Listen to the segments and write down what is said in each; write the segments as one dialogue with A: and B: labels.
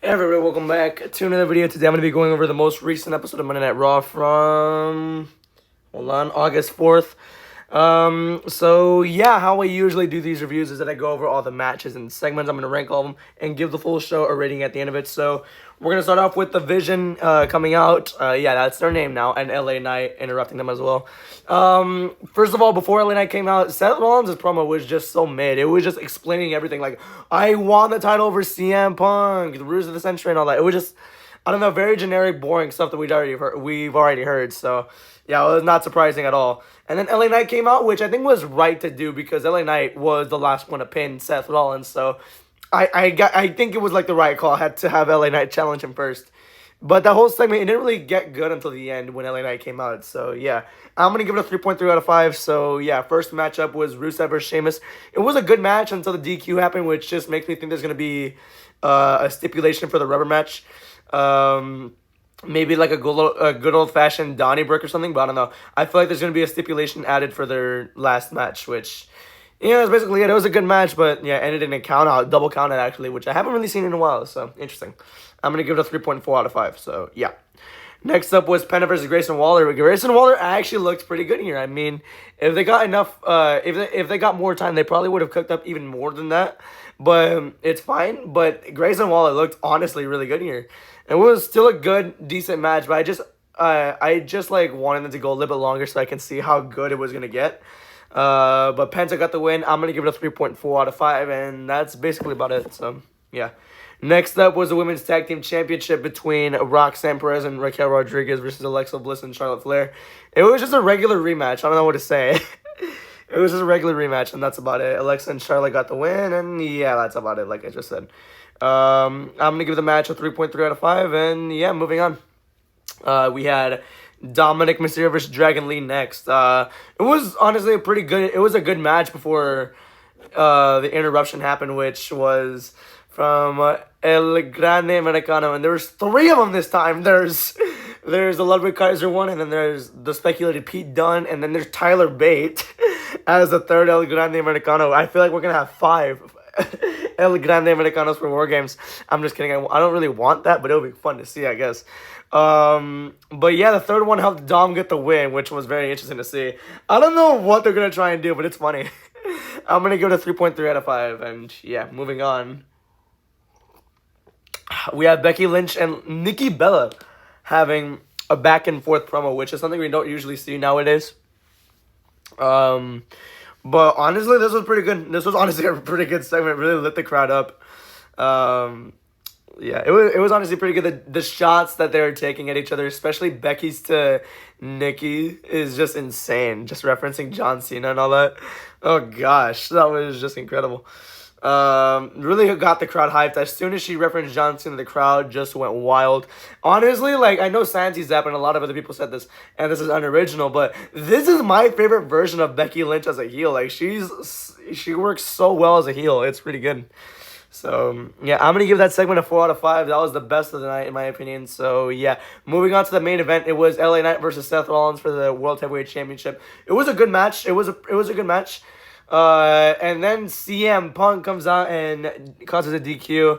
A: Hey everybody, welcome back to another video. Today I'm going to be going over the most recent episode of Monday Night Raw from, hold on, August 4th. So yeah, how I usually do these reviews is that I go over all the matches and segments. I'm going to rank all of them and give the full show a rating at the end of it. So we're going to start off with the Vision coming out. Yeah, that's their name now, and LA Knight interrupting them as well. First of all, before LA Knight came out, Seth Rollins' promo was just so mid. It was just explaining everything. Like, I won the title over CM Punk, the Rules of the Century, and all that. It was just, I don't know, very generic, boring stuff that we've already heard. So yeah, it was not surprising at all. And then LA Knight came out, which I think was right to do because LA Knight was the last one to pin Seth Rollins. So I think it was like the right call. I had to have LA Knight challenge him first. But that whole segment, it didn't really get good until the end when LA Knight came out. So yeah, I'm going to give it a 3.3 out of 5. So yeah, first matchup was Rusev versus Sheamus. It was a good match until the DQ happened, which just makes me think there's going to be a stipulation for the rubber match. Maybe like a good old-fashioned Donnybrook or something, but I don't know. I feel like there's going to be a stipulation added for their last match, which, yeah, that's basically it. It was a good match, but yeah, ended in a count-out, double count-out actually, which I haven't really seen in a while, so interesting. I'm going to give it a 3.4 out of 5, so yeah. Next up was Penta versus Grayson Waller. Grayson Waller actually looked pretty good here. I mean, if they got enough, if they got more time, they probably would have cooked up even more than that. But it's fine. But Grayson Waller looked honestly really good here. It was still a good, decent match. But I just like wanted them to go a little bit longer so I can see how good it was gonna get. But Penta got the win. I'm gonna give it a 3.4 out of 5, and that's basically about it. So yeah. Next up was the Women's Tag Team Championship between Roxanne Perez and Raquel Rodriguez versus Alexa Bliss and Charlotte Flair. It was just a regular rematch. I don't know what to say. It was just a regular rematch, and that's about it. Alexa and Charlotte got the win, and yeah, that's about it, like I just said. I'm going to give the match a 3.3 out of 5, and yeah, moving on. We had Dominic Mysterio versus Dragon Lee next. It was honestly it was a good match before the interruption happened, which was from El Grande Americano, and there was 3 of them this time. There's the Ludwig Kaiser one, and then there's the speculated Pete Dunne, and then there's Tyler Bate as the third El Grande Americano. I feel like we're gonna have 5 El Grande Americanos for War Games. I'm just kidding. I don't really want that, but it'll be fun to see, I guess. But yeah, the third one helped Dom get the win, which was very interesting to see. I don't know what they're gonna try and do, but it's funny. I'm gonna give it a 3.3 out of 5, and yeah, moving on. We have Becky Lynch and Nikki Bella having a back and forth promo, which is something we don't usually see nowadays. But honestly, this was pretty good. This was honestly a pretty good segment. Really lit the crowd up. Yeah, it was honestly pretty good. The shots that they were taking at each other, especially Becky's to Nikki, is just insane. Just referencing John Cena and all that. Oh gosh, that was just incredible. Really got the crowd hyped. As soon as she referenced John Cena, the crowd just went wild. Honestly, like, I know Santi Zapp and a lot of other people said this, and this is unoriginal, but this is my favorite version of Becky Lynch as a heel. Like, she works so well as a heel. It's pretty good. So, yeah, I'm going to give that segment a 4 out of 5. That was the best of the night, in my opinion. So, yeah, moving on to the main event, it was LA Knight versus Seth Rollins for the World Heavyweight Championship. It was a good match. It was a good match. And then CM Punk comes out and causes a DQ.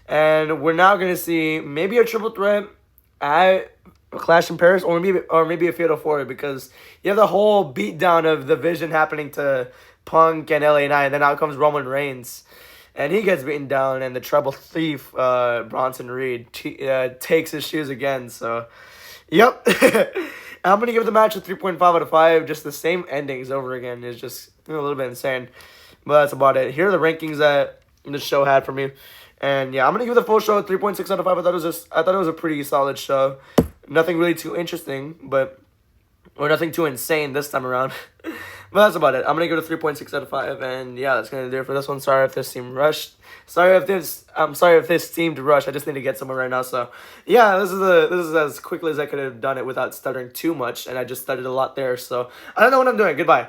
A: And we're now going to see maybe a triple threat at Clash in Paris, or maybe a Fatal 4, because you have the whole beatdown of the Vision happening to Punk and LA Knight, and then out comes Roman Reigns. And he gets beaten down, and the Treble Thief, Bronson Reed, takes his shoes again. So, yep. I'm going to give the match a 3.5 out of 5. Just the same endings over again is just a little bit insane. But that's about it. Here are the rankings that the show had for me. And yeah, I'm going to give the full show a 3.6 out of 5. I thought it was a pretty solid show. Nothing really too interesting, or nothing too insane this time around. But that's about it. I'm going to give it a 3.6 out of 5. And yeah, that's going to do it for this one. Sorry if this seemed rushed. I'm sorry if this seemed rushed. I just need to get somewhere right now. So yeah, this is as quickly as I could have done it without stuttering too much. And I just stuttered a lot there. So I don't know what I'm doing. Goodbye.